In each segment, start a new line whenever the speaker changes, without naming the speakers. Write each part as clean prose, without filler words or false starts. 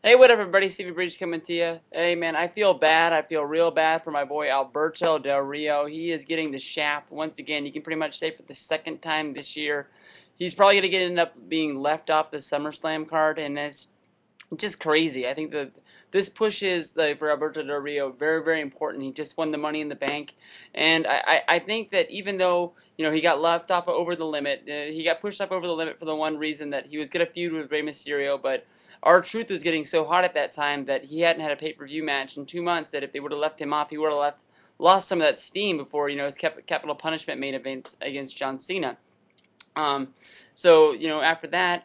Hey, what up, everybody? Stevie Bridge coming to you. Hey, man, I feel bad. I feel real bad for my boy Alberto Del Rio. He is getting the shaft once again. You can pretty much say for the second time this year. He's probably going to end up being left off the SummerSlam card, and it's just crazy. I think that this push is for Alberto Del Rio very, very important. He just won the Money in the Bank, and I think that even though he got left off over the limit, he got pushed up over the limit for the one reason that he was going to feud with Rey Mysterio, but R-Truth was getting so hot at that time that he hadn't had a pay-per-view match in 2 months. That if they would have left him off, he would have lost some of that steam before his Capital Punishment main event against John Cena. Um, so after that,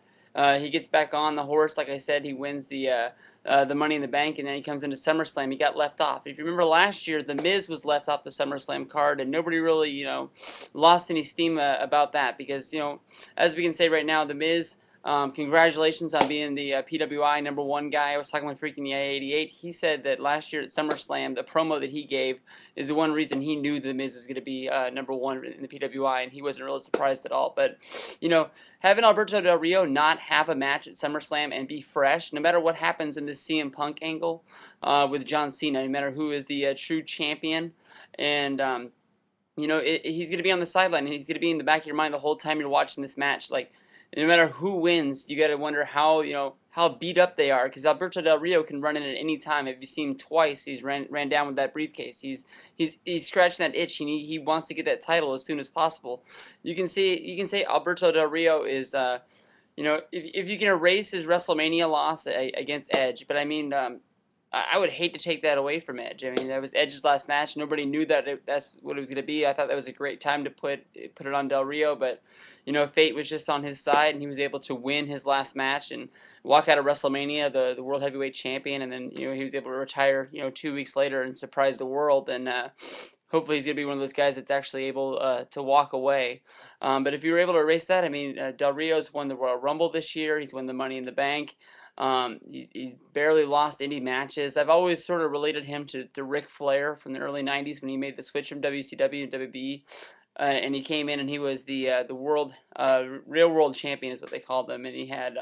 he gets back on the horse. Like I said, he wins the Money in the Bank, and then he comes into SummerSlam. He got left off. If you remember last year, The Miz was left off the SummerSlam card, and nobody really lost any steam about that because as we can say right now, The Miz. Congratulations on being the PWI #1 guy. I was talking with freaking the I-88. He said that last year at SummerSlam, the promo that he gave is the one reason he knew the Miz was going to be #1 in the PWI, and he wasn't really surprised at all. But having Alberto Del Rio not have a match at SummerSlam and be fresh, no matter what happens in this CM Punk angle with John Cena, no matter who is the true champion, and he's going to be on the sideline, and he's going to be in the back of your mind the whole time you're watching this match. Like, no matter who wins, you got to wonder how beat up they are, because Alberto Del Rio can run in at any time. If you've seen him twice, he's ran down with that briefcase. He's scratching that itch, and he wants to get that title as soon as possible. You can say Alberto Del Rio is if you can erase his WrestleMania loss against Edge, but I mean. I would hate to take that away from Edge. I mean, that was Edge's last match. Nobody knew that's what it was going to be. I thought that was a great time to put it on Del Rio, but fate was just on his side, and he was able to win his last match and walk out of WrestleMania the World Heavyweight Champion, and then he was able to retire 2 weeks later and surprise the world. And hopefully he's going to be one of those guys that's actually able to walk away. But if you were able to erase that, I mean, Del Rio's won the Royal Rumble this year. He's won the Money in the Bank. He's barely lost any matches. I've always sort of related him to Ric Flair from the early '90s when he made the switch from WCW to WWE, and he came in and he was the real world champion is what they called him, and he had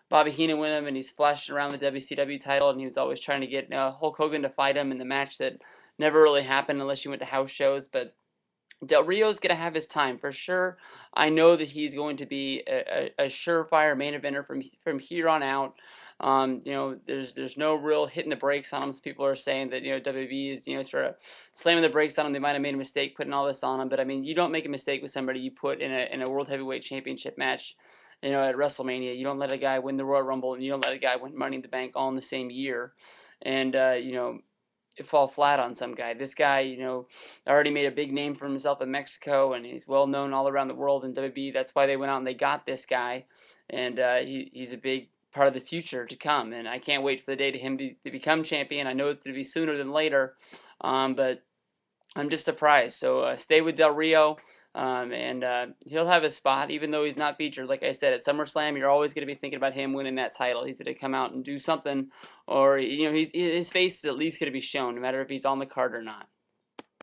Bobby Heenan win him, and he's flashing around the WCW title, and he was always trying to get Hulk Hogan to fight him in the match that never really happened unless you went to house shows, but. Del Rio's going to have his time for sure. I know that he's going to be a surefire main eventer from here on out. There's no real hitting the brakes on him. Some people are saying that WWE is sort of slamming the brakes on him. They might have made a mistake putting all this on him, but I mean, you don't make a mistake with somebody you put in a World Heavyweight Championship match. At WrestleMania, you don't let a guy win the Royal Rumble, and you don't let a guy win Money in the Bank all in the same year. And fall flat on some guy. This guy, already made a big name for himself in Mexico, and he's well known all around the world in WWE. That's why they went out and they got this guy, and he's a big part of the future to come. And I can't wait for the day to him to become champion. I know it's going to be sooner than later, but I'm just surprised. So stay with Del Rio. And he'll have his spot, even though he's not featured. Like I said, at SummerSlam, you're always going to be thinking about him winning that title. He's going to come out and do something, or his face is at least going to be shown, no matter if he's on the card or not.